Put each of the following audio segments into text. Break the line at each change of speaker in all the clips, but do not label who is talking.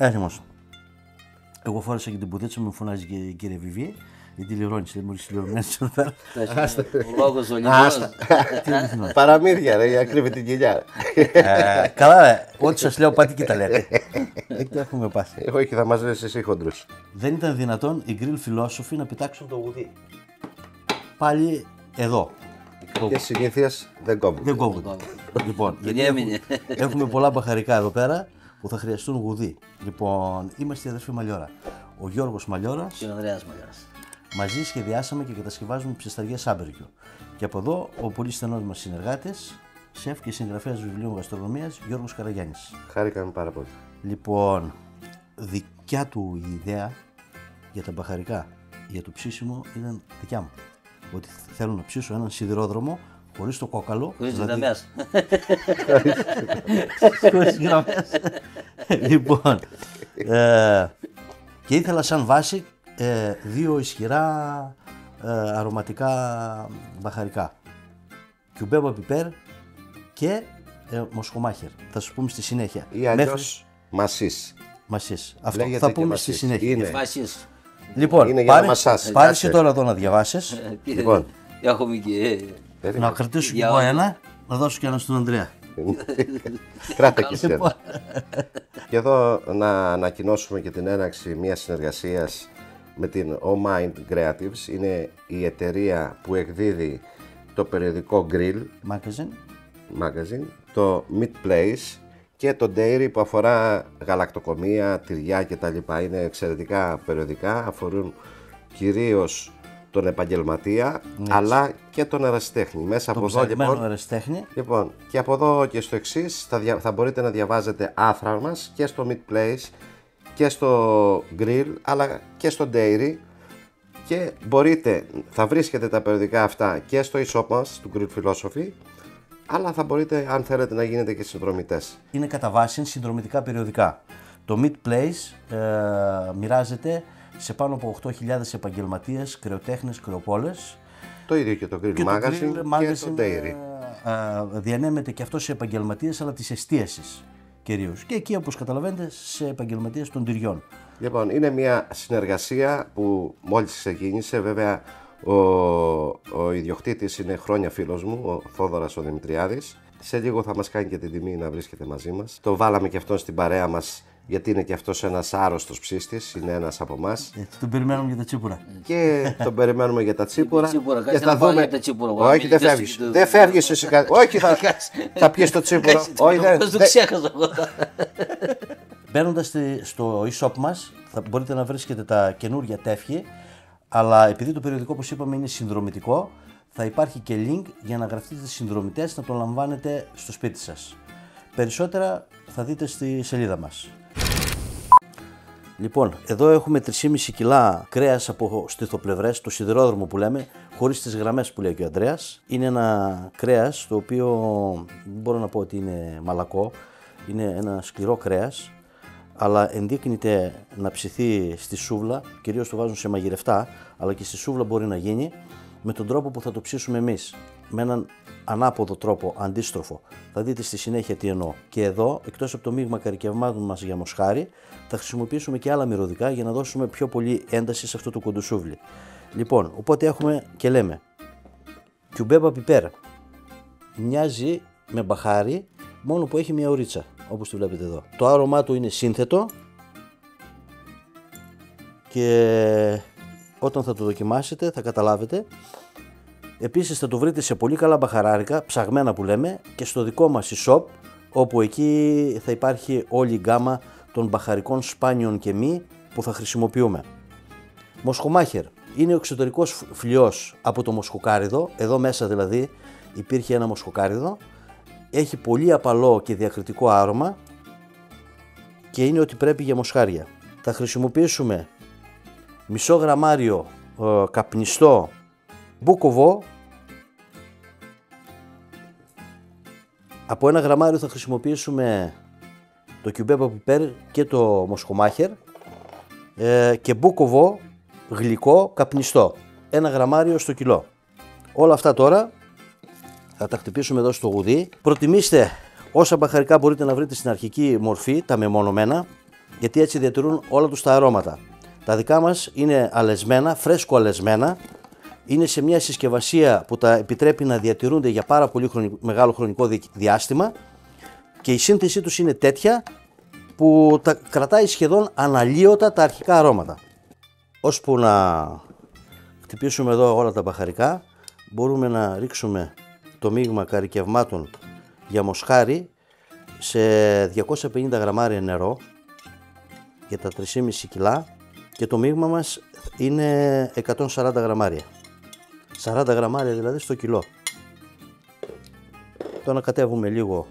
Έτοιμος. Εγώ φόρεσα και την πουδίτσα μου, φωνάζει και η κυρία Βιβί. Γιατί λιρώνεις, δεν μου λιρωμένες εδώ πέρα.
Ο λόγος ο λιρώνας.
Παραμύθια, ρε, για κρύβει την κοιλιά.
Καλά, ρε. Ό,τι σας λέω, πάτε και τα λέτε. Δεν έχουμε πάθει.
Εγώ και θα μας λες εσύ χοντρούς.
Δεν ήταν δυνατόν οι grill φιλόσοφοι να πετάξουν το γουδί. Πάλι εδώ.
Και συνήθειες δεν κόβουν.
Δεν κόβουν. Λοιπόν, γιατί έχουμε πολλά μπαχαρικά εδώ πέρα που θα χρειαστούν γουδί. Λοιπόν, είμαστε οι αδερφοί Μαλιόρα. Ο Γιώργος Μαλιόρας
Και ο Ανδρέας Μαλιόρας.
μαζί σχεδιάσαμε και κατασκευάζουμε ψισταριές άμπερκιου. Και από εδώ ο πολύ στενός μας συνεργάτης, σεφ και συγγραφέας βιβλίων γαστρονομίας Γιώργος Καραγιάννης.
Χάρηκαμε πάρα πολύ.
Λοιπόν, δικιά του η ιδέα για τα μπαχαρικά, για το ψήσιμο ήταν δικιά μου. Ότι θέλω να ψήσω έναν σιδηρόδρομο χωρίς το κόκαλο.
Χωρίς γραμμές.
Χωρίς γραμμές. Λοιπόν, και ήθελα σαν βάση δύο ισχυρά αρωματικά μπαχαρικά. Κιουμπέμπα πιπέρ και μοσκομάχερ. Θα σου πούμε στη συνέχεια.
Ή αλλιώς μασίς.
Μασίς. Αυτό
Λέγεται
θα
και
πούμε
μασίς.
στη συνέχεια.
Είναι.
Φάσεις.
Λοιπόν,
Είναι για να μασάς.
πάρε τώρα εδώ να διαβάσεις.
Λοιπόν.
Έχουμε και...
Να κρατήσω και εγώ ένα, να δώσω και ένα στον Ανδρέα.
Κράτα και εσύ. Και εδώ να ανακοινώσουμε και την έναρξη μιας συνεργασίας με την O Mind Creatives. Είναι η εταιρεία που εκδίδει το περιοδικό Grill Magazine, το Meat Place και το Dairy που αφορά γαλακτοκομεία, τυριά κτλ. Είναι εξαιρετικά περιοδικά, αφορούν κυρίως τον επαγγελματία αλλά και τον ερασιτέχνη. Μέσα από εδώ λοιπόν, και από εδώ και στο εξής θα μπορείτε να διαβάζετε άθρα μας και στο Meat Place και στο Grill αλλά και στο Dairy και θα βρίσκετε τα περιοδικά αυτά και στο e-shop μας του Grill Philosophy αλλά θα μπορείτε αν θέλετε να γίνετε και συνδρομητές.
Είναι κατά βάση συνδρομητικά περιοδικά. Το Meat Place μοιράζεται σε πάνω από 8.000 επαγγελματίες, κρεοτέχνες, κρεοπόλες.
Το ίδιο και το Grill Magazine και το Dairy.
Διανέμεται και αυτό σε επαγγελματίες αλλά της εστίασης κυρίως. Και εκεί όπως καταλαβαίνετε σε επαγγελματίες των τυριών.
Λοιπόν, είναι μια συνεργασία που μόλις ξεκίνησε. Βέβαια ο ιδιοκτήτης είναι χρόνια φίλος μου, ο Θόδωρας ο Δημητριάδης. Σε λίγο θα μας κάνει και την τιμή να βρίσκεται μαζί μας. Το βάλαμε και αυτόν στην παρέα μας γιατί είναι και αυτός ένας άρρωστος ψήστης, είναι ένας από εμάς.
Τον περιμένουμε για τα τσίπουρα.
Και τον περιμένουμε για τα τσίπουρα.
Και θα δούμε.
Όχι, δεν φεύγεις. Δεν φεύγεις εσύ. Όχι, θα πιεις το τσίπουρο. Όχι, δεν.
Το ξέχασα εγώ.
Μπαίνοντας στο e-shop μας θα μπορείτε να βρίσκετε τα καινούργια τεύχη, αλλά επειδή το περιοδικό όπως είπαμε είναι συνδρομητικό, θα υπάρχει και link για να γραφτείτε συνδρομητές να το λαμβάνετε στο σπίτι σας. Περισσότερα θα δείτε στη σελίδα μας. Λοιπόν, εδώ έχουμε 3,5 κιλά κρέας από στιθοπλευρές, το σιδηρόδρομο που λέμε, χωρίς τις γραμμές που λέει και ο Ανδρέας. Είναι ένα κρέας το οποίο δεν μπορώ να πω ότι είναι μαλακό, είναι ένα σκληρό κρέας, αλλά ενδείκνυται να ψηθεί στη σούβλα, κυρίως το βάζουν σε μαγειρευτά, αλλά και στη σούβλα μπορεί να γίνει με τον τρόπο που θα το ψήσουμε εμείς, με έναν ανάποδο τρόπο, αντίστροφο. Θα δείτε στη συνέχεια τι εννοώ. Και εδώ, εκτός από το μείγμα καρικευμάτων μας για μοσχάρι, θα χρησιμοποιήσουμε και άλλα μυρωδικά για να δώσουμε πιο πολύ ένταση σε αυτό το κοντοσούβλι. Λοιπόν, οπότε έχουμε και λέμε κιουμπέμπα πιπέρ. Μοιάζει με μπαχάρι, μόνο που έχει μια ουρίτσα, όπως το βλέπετε εδώ. Το άρωμά του είναι σύνθετο και όταν θα το δοκιμάσετε θα καταλάβετε. Επίσης θα το βρείτε σε πολύ καλά μπαχαράρικα, ψαγμένα που λέμε, και στο δικό μας e-shop, όπου εκεί θα υπάρχει όλη η γκάμα των μπαχαρικών σπάνιων και μη που θα χρησιμοποιούμε. Μοσκομάχερ είναι ο εξωτερικός φλοιός από το μοσκοκάριδο, εδώ μέσα δηλαδή υπήρχε ένα μοσκοκάριδο, έχει πολύ απαλό και διακριτικό άρωμα και είναι ό,τι πρέπει για μοσχάρια. Θα χρησιμοποιήσουμε μισό γραμμάριο καπνιστό μπούκοβο. Από 1 γραμμάριο θα χρησιμοποιήσουμε το κιουμπέμπα πιπέρ και το μοσκομάχερ και μπούκοβο γλυκό καπνιστό. 1 γραμμάριο στο κιλό. Όλα αυτά τώρα θα τα χτυπήσουμε εδώ στο γουδί. Προτιμήστε όσα μπαχαρικά μπορείτε να βρείτε στην αρχική μορφή, τα μεμονωμένα. γιατί έτσι διατηρούν όλα τους τα αρώματα. Τα δικά μας είναι αλεσμένα, φρέσκο αλεσμένα, είναι σε μια συσκευασία που τα επιτρέπει να διατηρούνται για πάρα πολύ μεγάλο χρονικό διάστημα και η σύνθεσή τους είναι τέτοια που τα κρατάει σχεδόν αναλύωτα τα αρχικά αρώματα. Ώσπου να χτυπήσουμε εδώ όλα τα μπαχαρικά, μπορούμε να ρίξουμε το μείγμα καρικευμάτων για μοσχάρι σε 250 γραμμάρια νερό για τα 3,5 κιλά και το μείγμα μας είναι 140 γραμμάρια. 40 γραμμάρια δηλαδή στο κιλό. Το ανακατεύουμε λίγο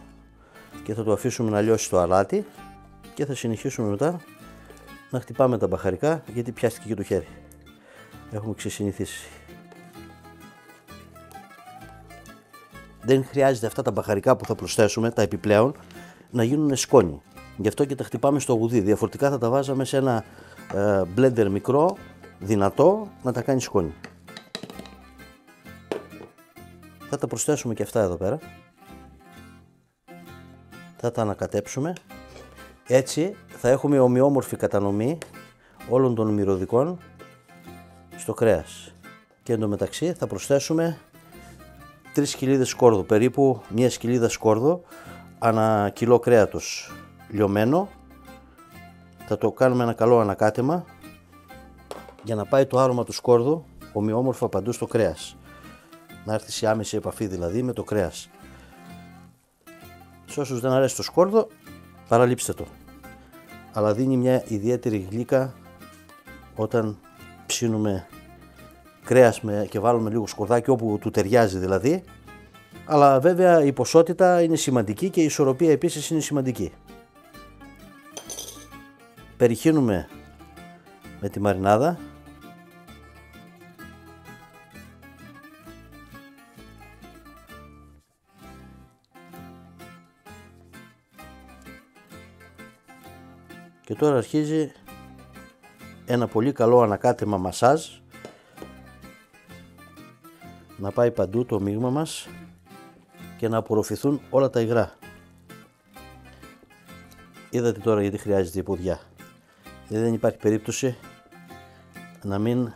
και θα το αφήσουμε να λιώσει το αλάτι και θα συνεχίσουμε μετά να χτυπάμε τα μπαχαρικά γιατί πιάστηκε και το χέρι. Έχουμε ξεσυνηθίσει. Δεν χρειάζεται αυτά τα μπαχαρικά που θα προσθέσουμε, τα επιπλέον, να γίνουν σκόνη. Γι' αυτό και τα χτυπάμε στο γουδί. Διαφορετικά θα τα βάζαμε σε ένα μπλέντερ μικρό, δυνατό, να τα κάνει σκόνη. Θα τα προσθέσουμε και αυτά εδώ πέρα. Θα τα ανακατέψουμε. Έτσι θα έχουμε ομοιόμορφη κατανομή όλων των μυρωδικών στο κρέας. Και εντωμεταξύ θα προσθέσουμε 3 σκυλίδες σκόρδο, περίπου μια σκυλίδα σκόρδο ανά κιλό κρέατος λιωμένο. Θα το κάνουμε ένα καλό ανακάτεμα για να πάει το άρωμα του σκόρδου ομοιόμορφα παντού στο κρέας. Να έρθει σε άμεση επαφή δηλαδή με το κρέας. Σε όσους δεν αρέσει το σκόρδο, παραλείψτε το. Αλλά δίνει μια ιδιαίτερη γλύκα όταν ψήνουμε κρέας και βάλουμε λίγο σκορδάκι όπου του ταιριάζει δηλαδή. Αλλά βέβαια η ποσότητα είναι σημαντική και η ισορροπία επίσης είναι σημαντική. Περιχύνουμε με τη μαρινάδα. Και τώρα αρχίζει ένα πολύ καλό ανακάτεμα μασάζ να πάει παντού το μείγμα μας και να απορροφηθούν όλα τα υγρά. Είδατε τώρα γιατί χρειάζεται η ποδιά. Γιατί δεν υπάρχει περίπτωση να μην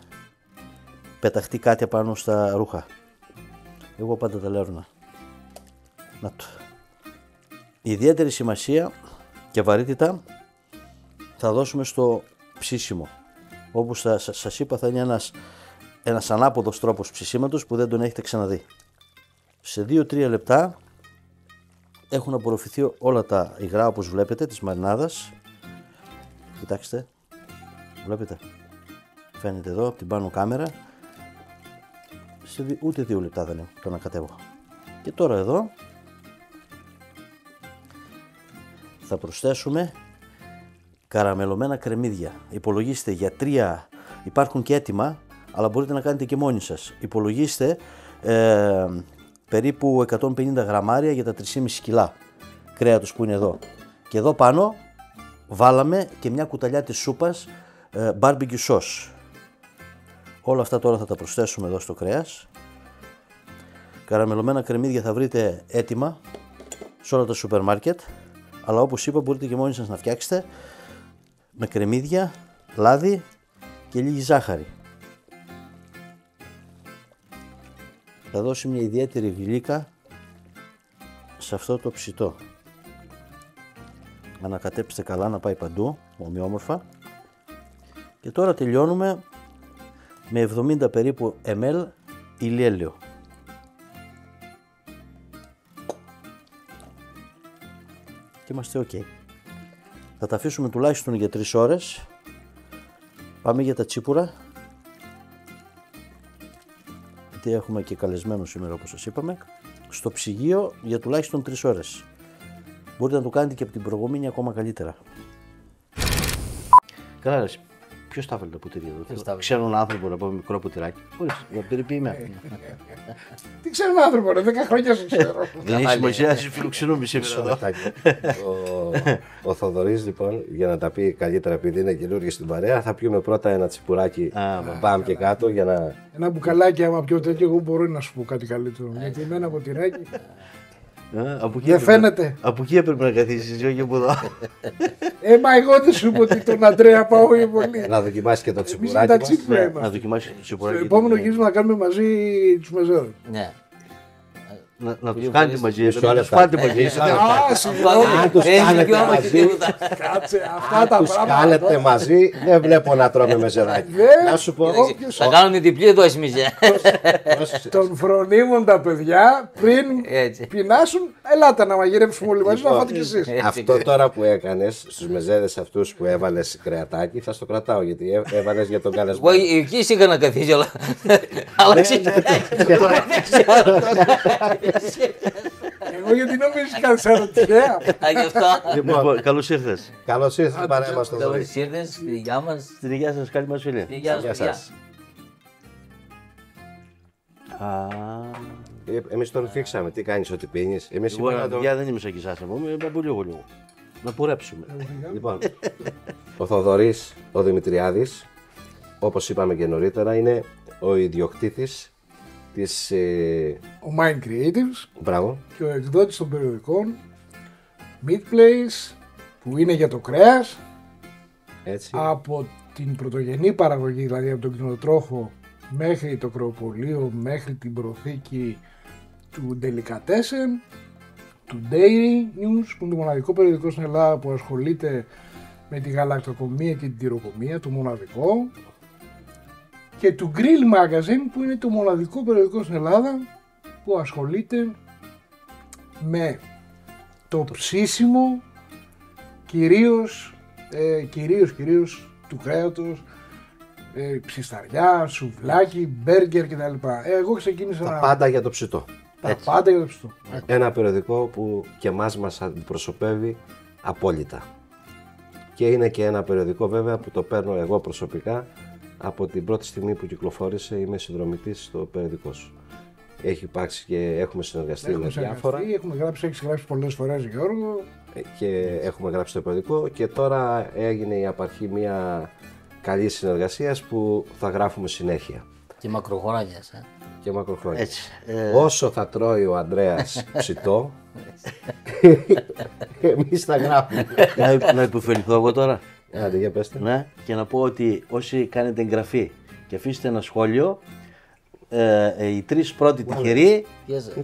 πεταχτεί κάτι απάνω στα ρούχα. Εγώ πάντα τα λέρνα. Να το. Η ιδιαίτερη σημασία και βαρύτητα θα δώσουμε στο ψήσιμο. Όπως σας είπα, θα είναι ένας ανάποδος τρόπος ψησίματος που δεν τον έχετε ξαναδεί. Σε 2-3 λεπτά έχουν απορροφηθεί όλα τα υγρά όπως βλέπετε της μαρινάδας. Κοιτάξτε, βλέπετε, φαίνεται εδώ από την πάνω κάμερα. Σε ούτε 2 λεπτά δεν είναι, το ανακατεύω. Και τώρα εδώ θα προσθέσουμε καραμελωμένα κρεμμύδια. Υπολογίστε για 3, υπάρχουν και έτοιμα, αλλά μπορείτε να κάνετε και μόνοι σας. Υπολογίστε περίπου 150 γραμμάρια για τα 3,5 κιλά κρέατος που είναι εδώ. Και εδώ πάνω βάλαμε και μια κουταλιά της σούπας barbecue sauce. Όλα αυτά τώρα θα τα προσθέσουμε εδώ στο κρέας. Καραμελωμένα κρεμμύδια θα βρείτε έτοιμα σε όλα τα σούπερ μάρκετ, αλλά όπως είπα μπορείτε και μόνοι σας να φτιάξετε με κρεμμύδια, λάδι και λίγη ζάχαρη. Θα δώσει μια ιδιαίτερη γλύκα σε αυτό το ψητό. Ανακατέψτε καλά να πάει παντού, ομοιόμορφα. Και τώρα τελειώνουμε με 70 περίπου ml ηλιέλαιο. Και είμαστε ok. Θα τα αφήσουμε τουλάχιστον για 3 ώρες. Πάμε για τα τσίπουρα. Γιατί έχουμε και καλεσμένο σήμερα όπως σας είπαμε. Στο ψυγείο για τουλάχιστον 3 ώρες. Μπορείτε να το κάνετε και από την προηγούμενη ακόμα καλύτερα. Καλά ρε, ποιος τα έβαλε τα ποτήρια εδώ? Ξέρω έναν άνθρωπο να πω μικρό ποτηράκι. Μπορείς, για περιποιημένα.
Τι ξέρω έναν άνθρωπο ρε, 10 χρόνια σου ξέρω.
Δεν έχει σημασία, εσύ φιλοξενούμε σήμερα εδώ.
Ο Θοδωρής λοιπόν, για να τα πει καλύτερα επειδή είναι καινούργιος στην παρέα, θα πιούμε πρώτα ένα τσιπουράκι μπαμ και κάτω για να...
Ένα μπουκαλάκι άμα πιω τέτοιο, εγώ μπορώ να σου πω κάτι καλύτερο. Γιατί με ένα ποτηράκι... Δεν φαίνεται.
Από εκεί έπρεπε να καθίσεις, όχι από εδώ.
Μα εγώ δεν σου είπα ότι τον Αντρέα πάω πολύ.
Να δοκιμάσει και το
Εμείς
τσιμπουράκι
μεταξύ
μας.
που είμαστε.
Να δοκιμάσεις το
Στο
τσιπουράκι.
επόμενο γύρισμα να κάνουμε μαζί τους μεζέδες.
Ναι.
Να τους κάνετε μαζί,
Μισό
να τους
λεπτό.
φάτε μαζί.
Α, συγγνώμη.
Αν τους
Δεν
κάνετε
δικαιώμα και
μαζί,
τίποτα.
Κάτσε, αυτά τα
τους
πράγματα.
κάνετε μαζί, δεν βλέπω να τρώμε μεζεδάκι.
Δεν.
Να σου πω,
Θα κάνουμε διπλή εδώ εμείς.
Τον φρονίμουν τα παιδιά πριν
Έτσι.
πεινάσουν. Ελάτε να μαγειρέψουμε όλοι μαζί να φάτε κι εσείς.
αυτό τώρα που έκανες στους μεζέδες αυτούς που έβαλες κρεατάκι, θα στο κρατάω γιατί έβαλες για τον καλεσμένο.
Εγώ εκεί είχα να καθίσει, αλλά ξέρεις,
Εγώ γιατί νομίζεις κάτι σαν τυχαία.
γι' αυτό.
Λοιπόν, καλώς ήρθες.
Καλώς ήρθες στην παρέα μας στο Θοδωρή.
Καλώς ήρθες, στη δικιά μας.
Στην υγεία σας, καλή μας φίλη.
Γεια
Γεια
σας.
σας.
Α,
Εμείς τον θίξαμε, τι κάνεις, ότι πίνεις. Εμείς
εγώ
είπαμε να τον...
παιδιά δεν είμαι σαν και εσάς, εγώ είμαι από λίγο. Να πορέψουμε.
Λοιπόν, ο Θοδωρής, ο Δημητριάδης, όπως είπαμε και νωρίτερα, είναι ο ιδιοκτήτης της...
Ο Mind Creatives
Μπράβο.
και ο εκδότης των περιοδικών Meat Place, που είναι για το κρέας,
Έτσι.
από την πρωτογενή παραγωγή, δηλαδή από τον κτηνοτρόφο μέχρι το κρεοπωλείο, μέχρι την προθήκη του Delicatessen, του Dairy News, που είναι το μοναδικό περιοδικό στην Ελλάδα που ασχολείται με τη γαλακτοκομεία και την τυροκομεία, το μοναδικό, και του Grill Magazine, που είναι το μοναδικό περιοδικό στην Ελλάδα που ασχολείται με το ψήσιμο κυρίως του κρέατος, ψισταριά, σουβλάκι, μπέργκερ κτλ. Εγώ ξεκίνησα
Τα πάντα για το ψητό.
τα πάντα για το ψητό.
Ένα περιοδικό που και εμάς μας αντιπροσωπεύει απόλυτα. Και είναι και ένα περιοδικό βέβαια που το παίρνω εγώ προσωπικά από την πρώτη στιγμή που κυκλοφόρησε, είμαι συνδρομητής στο περιοδικό σου. Έχει υπάρξει και έχουμε συνεργαστεί με διάφορα
Έχουμε γράψει, έχεις γράψει πολλές φορές, Γιώργο.
και έχουμε γράψει το περιοδικό και τώρα έγινε η απαρχή μια καλή συνεργασία που θα γράφουμε συνέχεια
Και μακροχρόνιας.
και μακροχρόνια.
Έτσι.
Όσο θα τρώει ο Ανδρέας ψητό, εμείς θα γράφουμε.
Να υποφεληθώ εγώ τώρα.
Άντε, για πέστε.
Ναι, και να πω ότι όσοι κάνετε εγγραφή και αφήσετε ένα σχόλιο, οι τρεις πρώτοι τυχεροί,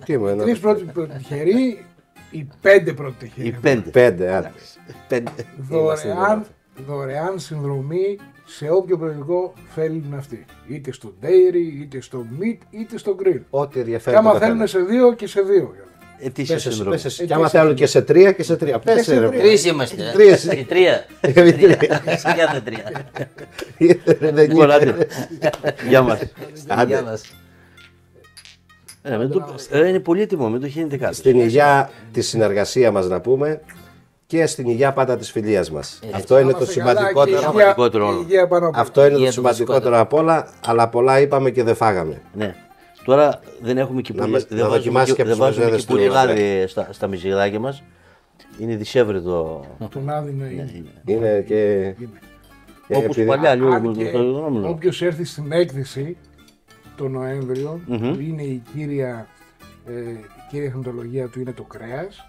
Τι μου
Οι
εννοώ.
τρεις πρώτοι τυχεροί, οι 5 πρώτοι
οι
τυχεροί.
πέντε.
Πέντε, άντε.
Πέντε.
Δωρεάν συνδρομή σε όποιο περιοδικό θέλουν αυτοί. Είτε στο Dairy, είτε στο Meat, είτε στο Grill.
Ό,τι
Και
ενδιαφέρει.
άμα
το
θέλουν
καθένα.
σε 2 και σε 2.
Ετήσια
Πες εσύ,
συνδρομή.
πες εσύ. Και άμα θέλουν και σε τρία και σε τρία. Πες
σε
ρε.
τρία.
Τρεις είμαστε.
Τρεις.
Οι τρία. Για τα τρία.
Δεν
Λοιπόν,
γίνεται.
άντε. Γεια μας.
Γεια μας.
Είναι πολύτιμο, μην το χύνετε κάτω.
Στην υγεία τη συνεργασία μας να πούμε και στην υγεία πάντα της φιλίας μας. Αυτό είναι το σημαντικότερο.
σημαντικότερο όλο.
Αυτό είναι το
Υγεία το
σημαντικότερο απ' όλα, αλλά πολλά είπαμε και δεν φάγαμε.
Ναι. Τώρα δεν έχουμε και πολύ,
να δοκιμάσει και
δεν
από τους
βάζουμε
μεζέδες
και πολύ
του
λάδι στα μυζιγδάκια μας. Είναι δυσέβρετο.
Το λάδι είναι.
Είναι και.
Όπως
επειδή-
παλιά λίγο.
Αν και όποιος έρθει στην έκθεση το Νοέμβριο, που είναι η κύρια χνοτολογία του είναι το κρέας,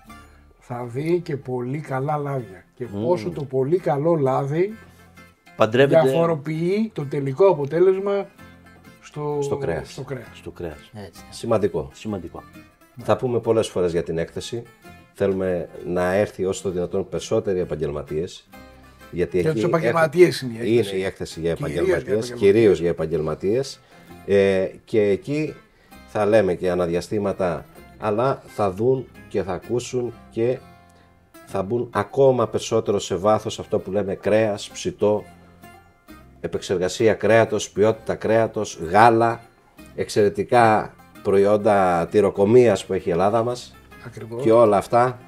θα δει και πολύ καλά λάδια. Και πόσο το πολύ καλό λάδι
Παντρεύεται
διαφοροποιεί το τελικό αποτέλεσμα
Στο κρέας.
στο κρέας.
Έτσι.
Σημαντικό.
Σημαντικό.
Θα πούμε πολλές φορές για την έκθεση. Θέλουμε να έρθει όσο το δυνατόν περισσότεροι επαγγελματίες. Γιατί
Για
εκεί
τους επαγγελματίες είναι η έκθεση.
Είναι η έκθεση για
Κυρίως για
επαγγελματίες,
επαγγελματίες.
κυρίως για επαγγελματίες. Και εκεί θα λέμε και αναδιαστήματα, αλλά θα δουν και θα ακούσουν και θα μπουν ακόμα περισσότερο σε βάθος αυτό που λέμε κρέας, ψητό, επεξεργασία κρέατος, ποιότητα κρέατος, γάλα, εξαιρετικά προϊόντα τυροκομείας που έχει η Ελλάδα μας.
Ακριβώς.
Και όλα αυτά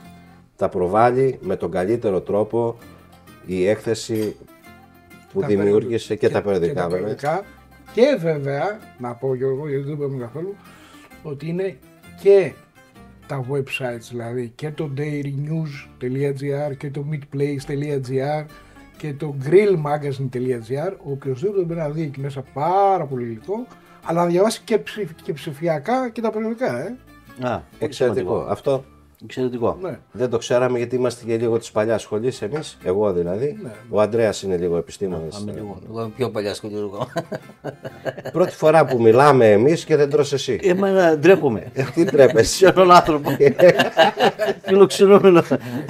τα προβάλλει με τον καλύτερο τρόπο η έκθεση που
Τα
δημιούργησε και τα περιοδικά
τα
βέβαια.
περιοδικά. Και βέβαια, να πω Γιώργο, γιατί δεν το είπαμε καθόλου, ότι είναι και τα websites, δηλαδή και το dairynews.gr και το meatplace.gr και το grillmagazine.gr. Οποιοςδήποτε μπορεί να δει εκεί μέσα πάρα πολύ υλικό, αλλά να διαβάσει και ψηφιακά και τα περιοδικά.
Πολύ
Εξαιρετικό.
σημαντικό.
Αυτό
Εξαιρετικό.
Ναι.
Δεν το ξέραμε γιατί είμαστε και λίγο της παλιάς σχολής εμείς, εγώ δηλαδή.
Ναι.
Ο Ανδρέας είναι λίγο επιστήμονας.
Εγώ είμαι πιο παλιά σχολή εγώ.
Πρώτη φορά που μιλάμε εμείς και δεν τρως εσύ.
Εμένα ντρέπομαι.
Τι τρέπεσαι.
Σε έναν άνθρωπο. Φιλοξενούμενο.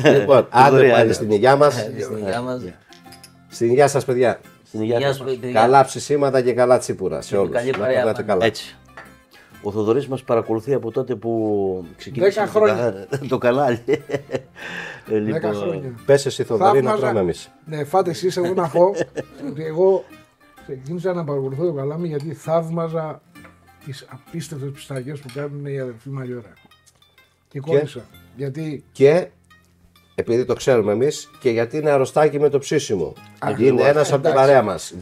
Λοιπόν, άντε πάλι στην υγειά μας.
Στην υγειά μας.
Στην υγειά σας, παιδιά.
Στην υγεία
Γεια
σας.
σου, παιδιά.
Καλά ψησίματα και καλά τσίπουρα σε όλους.
καλή
Να
παρέα
περνάτε
πάντα.
καλά.
Έτσι. Ο Θοδωρής μας παρακολουθεί από τότε που ξεκίνησε
10 χρόνια.
το κανάλι.
10 χρόνια.
Πες εσύ Θοδωρή να
Θαύμαζα-
τρώμε εμείς.
Ναι, φάτε εσείς, εγώ να πω ότι εγώ ξεκίνησα να παρακολουθώ το καλάμι γιατί θαύμαζα τις απίστευτες πισταγές που κάνουν οι αδερφοί Μαγιώρα. Και κόλλησα. Γιατί
Και επειδή το ξέρουμε εμείς και γιατί είναι αρρωστάκι με το ψήσιμο. Είναι ένας από την παρέα μας.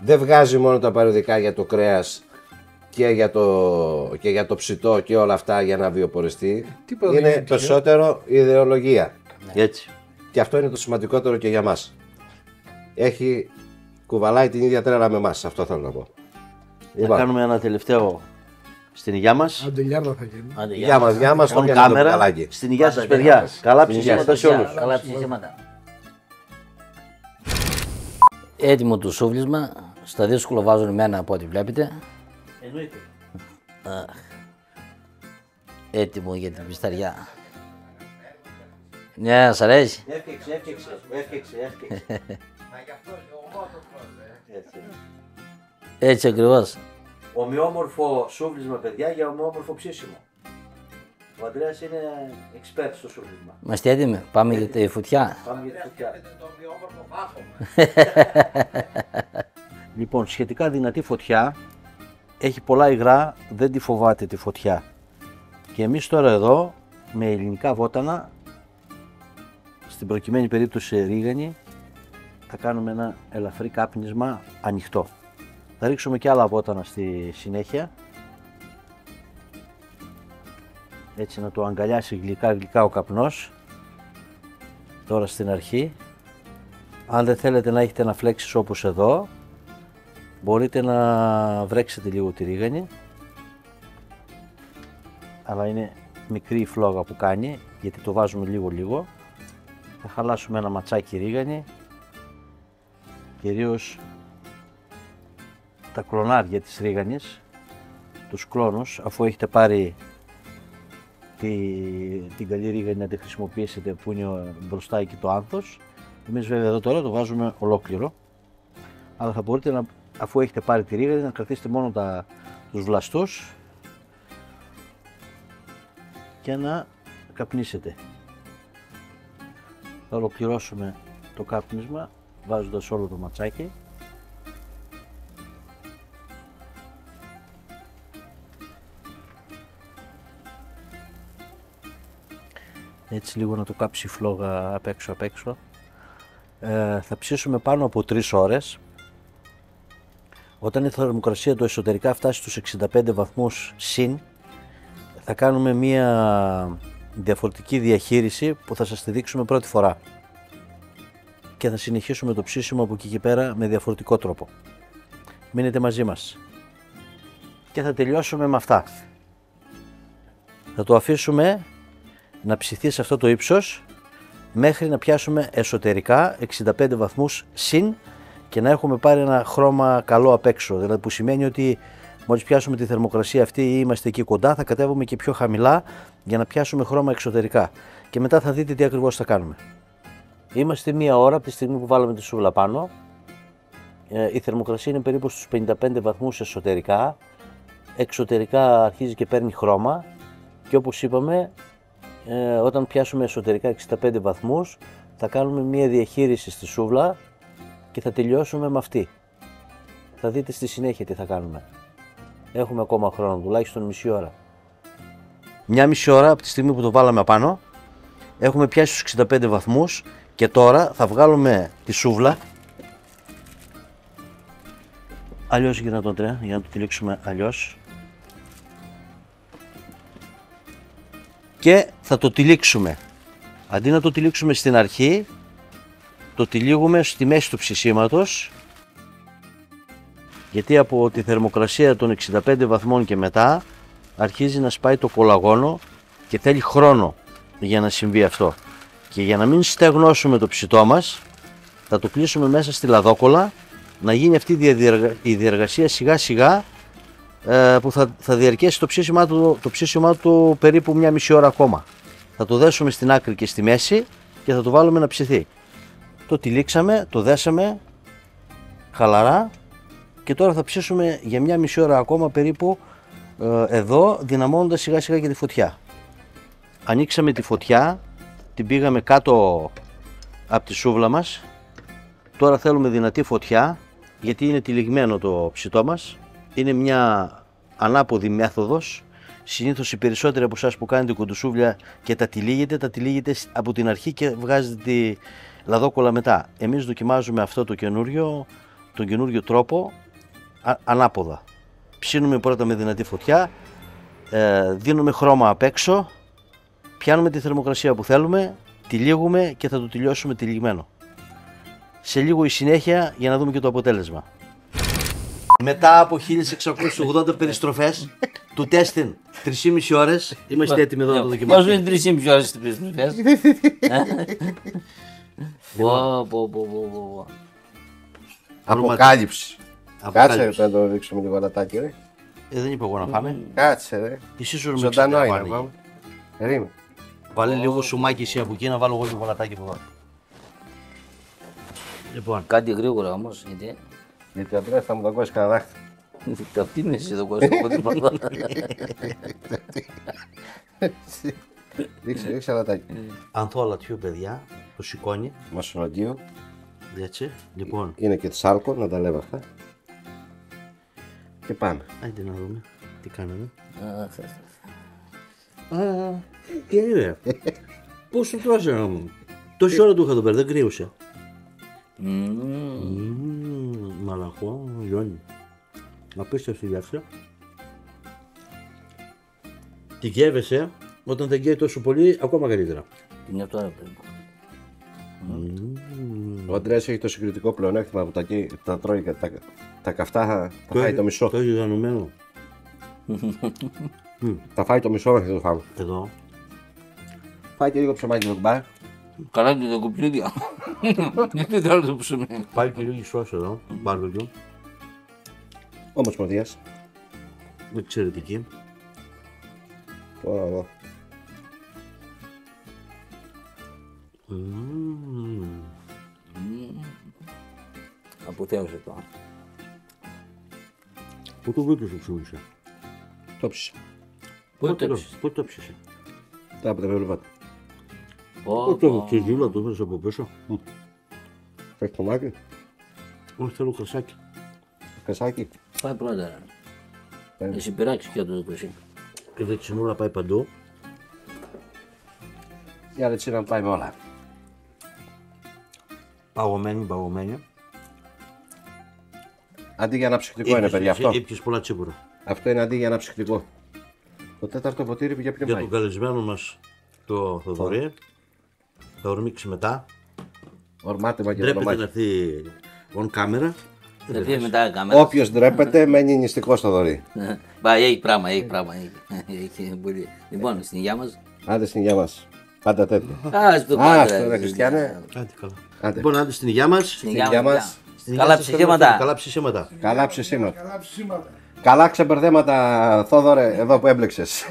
Δεν βγάζει μόνο τα παροδικά για το κρέας και για το ψητό και όλα αυτά για να βιοποριστεί.
Τίποτα δεν
Είναι
είναι τυχαίο.
περισσότερο ιδεολογία.
Έτσι.
Και αυτό είναι το σημαντικότερο και για μας. Κουβαλάει την ίδια τρέλα με εμάς, αυτό θέλω να πω.
Να
Λοιπόν,
κάνουμε ένα τελευταίο στην υγεία μας.
αντελιάρδα θα γίνει.
Άντε,
γεια μας,
On
το πιάνετε το
κάμερα.
μπουκαλάκι.
Στην υγεία σας,
Πάντα
παιδιά.
γεια μας.
Καλά
Στην υγεία
ψησίματα σε όλους.
Καλά ψησίματα. Έτοιμο το σούβλισμα. Στα δύσκολο βάζουν εμένα από ό,τι βλέπετε.
Εννοείται.
Έτοιμο για την πισταριά. Ναι, σ' αρέσει.
Έφτιαξε.
Έτσι ακριβώς.
Ομοιόμορφο σούβλισμα, παιδιά, για ομοιόμορφο ψήσιμο. Ο Ανδρέας είναι expert στο σούβλισμα.
Είμαστε έτοιμοι. Πάμε για τη φωτιά.
Πάμε για τη φωτιά. Λοιπόν, σχετικά δυνατή φωτιά, έχει πολλά υγρά, δεν τη φοβάται τη φωτιά. Και εμείς τώρα εδώ, με ελληνικά βότανα, στην προκειμένη περίπτωση ρίγανη, θα κάνουμε ένα ελαφρύ κάπνισμα ανοιχτό. Θα ρίξουμε και άλλα βότανα στη συνέχεια, έτσι να το αγκαλιάσει γλυκά ο καπνός, τώρα στην αρχή. Αν δεν θέλετε να έχετε ένα φλέξεις όπως εδώ, μπορείτε να βρέξετε λίγο τη ρίγανη, αλλά είναι μικρή η φλόγα που κάνει, γιατί το βάζουμε λίγο. Θα χαλάσουμε ένα ματσάκι ρίγανη, κυρίως τα κλονάρια της ρίγανης, τους κλόνους, αφού έχετε πάρει την καλή ρίγανη να τη χρησιμοποιήσετε που είναι μπροστά εκεί το άνθος. Εμείς βέβαια εδώ τώρα το βάζουμε ολόκληρο, αλλά θα μπορείτε αφού έχετε πάρει τη ρίγανη να κρατήσετε μόνο τους βλαστούς και να καπνίσετε. Θα ολοκληρώσουμε το κάπνισμα βάζοντας όλο το ματσάκι. Έτσι λίγο να το κάψει η φλόγα απ' έξω. Θα ψήσουμε πάνω από 3 ώρες. Όταν η θερμοκρασία του εσωτερικά φτάσει στους 65 βαθμούς συν, θα κάνουμε μία διαφορετική διαχείριση που θα σας τη δείξουμε πρώτη φορά. Και θα συνεχίσουμε το ψήσιμο από εκεί και πέρα με διαφορετικό τρόπο. Μείνετε μαζί μας. Και θα τελειώσουμε με αυτά. Θα το αφήσουμε να ψηθεί σε αυτό το ύψος μέχρι να πιάσουμε εσωτερικά 65 βαθμούς συν και να έχουμε πάρει ένα χρώμα καλό απ' έξω. Δηλαδή που σημαίνει ότι μόλις πιάσουμε τη θερμοκρασία αυτή ή είμαστε εκεί κοντά, θα κατέβουμε και πιο χαμηλά για να πιάσουμε χρώμα εξωτερικά. Και μετά θα δείτε τι ακριβώς θα κάνουμε. Είμαστε 1 ώρα από τη στιγμή που βάλαμε τη σούβλα πάνω. Η θερμοκρασία είναι περίπου στους 55 βαθμούς εσωτερικά. Εξωτερικά αρχίζει και παίρνει χρώμα. Και όπως είπαμε, όταν πιάσουμε εσωτερικά 65 βαθμούς, θα κάνουμε μία διαχείριση στη σούβλα και θα τελειώσουμε με αυτή. Θα δείτε στη συνέχεια τι θα κάνουμε. Έχουμε ακόμα χρόνο, τουλάχιστον μισή ώρα. Μια μισή ώρα από τη στιγμή που το βάλαμε απάνω, έχουμε πιάσει στους 65 βαθμούς και τώρα θα βγάλουμε τη σούβλα. Αλλιώς γυρνά τον τρέα, για να το τυλίξουμε αλλιώς. Και θα το τυλίξουμε. Αντί να το τυλίξουμε στην αρχή, το τυλίγουμε στη μέση του ψησίματος, γιατί από τη θερμοκρασία των 65 βαθμών και μετά αρχίζει να σπάει το κολαγόνο και θέλει χρόνο για να συμβεί αυτό. Και για να μην στεγνώσουμε το ψητό μας, θα το κλείσουμε μέσα στη λαδόκολλα, να γίνει αυτή η διεργασία σιγά σιγά, που θα διαρκέσει το ψήσιμά του περίπου μια μισή ώρα ακόμα. Θα το δέσουμε στην άκρη και στη μέση και θα το βάλουμε να ψηθεί. Το τυλίξαμε, το δέσαμε χαλαρά και τώρα θα ψήσουμε για μια μισή ώρα ακόμα περίπου εδώ, δυναμώνοντας σιγά σιγά και τη φωτιά. Ανοίξαμε τη φωτιά, την πήγαμε κάτω από τη σούβλα μας. Τώρα θέλουμε δυνατή φωτιά, γιατί είναι τυλιγμένο το ψητό μας. Είναι μια ανάποδη μέθοδος. Συνήθως οι περισσότεροι από εσάς που κάνετε κοντοσούβλια και τα τυλίγετε από την αρχή και βγάζετε τη λαδόκολλα μετά. Εμείς δοκιμάζουμε αυτό τον καινούριο τρόπο ανάποδα. Ψήνουμε πρώτα με δυνατή φωτιά, δίνουμε χρώμα απ' έξω, πιάνουμε τη θερμοκρασία που θέλουμε, τυλίγουμε και θα το τελειώσουμε τυλιγμένο. Σε λίγο η συνέχεια για να δούμε και το αποτέλεσμα. Μετά από 1680 περιστροφές του τέστην 3,5 ώρες είμαστε έτοιμοι εδώ να το δοκιμάσουμε.
Πώς είναι 3,5 ώρες στις περιστροφές?
Αποκάλυψη. Κάτσε να το ρίξουμε λίγο λατάκι, ρε.
Δεν είπα εγώ να φάμε.
Κάτσε, ρε.
Εσύ σου
Ζωντανό είναι να πάμε. Περίμενε.
Βάλε λίγο σουμάκι εσύ από εκεί να βάλω εγώ λίγο λατάκι από εδώ. Λοιπόν,
Κάτι γρήγορα όμως,
Γιατί ο Αντρέας θα μου δαγκώσει κανένα δάχτυλο.
αυτή είναι εσύ το κόσμο.
Ρίξε λατάκι.
ανθόλατιο παιδιά, το σηκώνει.
Μασοναντίο.
Έτσι, λοιπόν.
Είναι και τσάλκο, να τα λέμε αυτά. Και πάμε.
Άντε να δούμε τι κάνουμε. Τι είναι. Πώς το τρώσε να μου. Τόση ώρα του είχα εδώ πέρα, δεν κρύωσε. Μαλακό, λιώνει. Απίστευτη γεύση. Τη γεύεσαι όταν δεν καίει τόσο πολύ, ακόμα καλύτερα.
Είναι αυτό ρε παιδί.
Ο Αντρέας έχει το συγκριτικό πλεονέκτημα που τα τρώει και τα καυτά θα φάει το μισό.
Το έχει γανωμένο.
Θα φάει το μισό μέχρι το φάμε.
Εδώ.
Φάει και λίγο ψωμάκι με κουμπάρ.
Καλά και τα κουπλίδια. Γιατί θέλω το ψωμί.
Πάει και λίγη σως εδώ, μπάρμπεκιου.
Όμως μοδιάς.
Εξαιρετική.
Τώρα εδώ.
Αποθέωσε το.
Πού το βρήκες το ψωμίσαι.
Το ψήσα.
Πού το ψήσε.
Τα από τα βελβάτα.
Πού το και ζούλα το έφερες από πίσω.
Θες το μάκι.
Όχι θέλω κρασάκι.
Κασάκι.
Πάει πρώτα. Εσύ πειράξεις και το δικό εσύ.
Και δεξινούλα πάει παντού.
Για να έτσι να πάει με όλα.
Παγωμένη.
Αντί για αναψυκτικό είναι παιδιά αυτό.
Ήπιες πολλά τσίπουρα.
Αυτό είναι αντί για αναψυκτικό. Το τέταρτο ποτήρι πήγε πιο
Για
πάει.
τον καλεσμένο μας το Θοδωρή. Θα ορμήξει μετά.
Ορμάτιμα και
Ντρέπεται να
δρομάκι.
έρθει on camera.
Δεν φύγει μετά η κάμερα.
Όποιος ντρέπεται μένει νηστικό στο δωρή.
Έχει πράγμα. Έχει πολύ. Λοιπόν, στην υγεία μας.
Άντε στην υγεία μας. Πάντα τέτοια.
Ας το
Α,
πάντα.
αυτό ρε Χριστιανέ.
Άντε καλά.
Άντε.
Λοιπόν, άντε στην υγεία μας.
Στην
υγεία
υγεία
μας.
μας.
Στην υγεία
Καλά
σας,
ψυχήματα.
Καλά ψησίματα.
Καλά ψησίματα.
Καλά ψήματα.
Καλά ξεμπερδέματα, Θόδωρε, εδώ που έμπλεξες.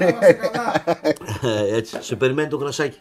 Έτσι, σε περιμένει το κρασάκι.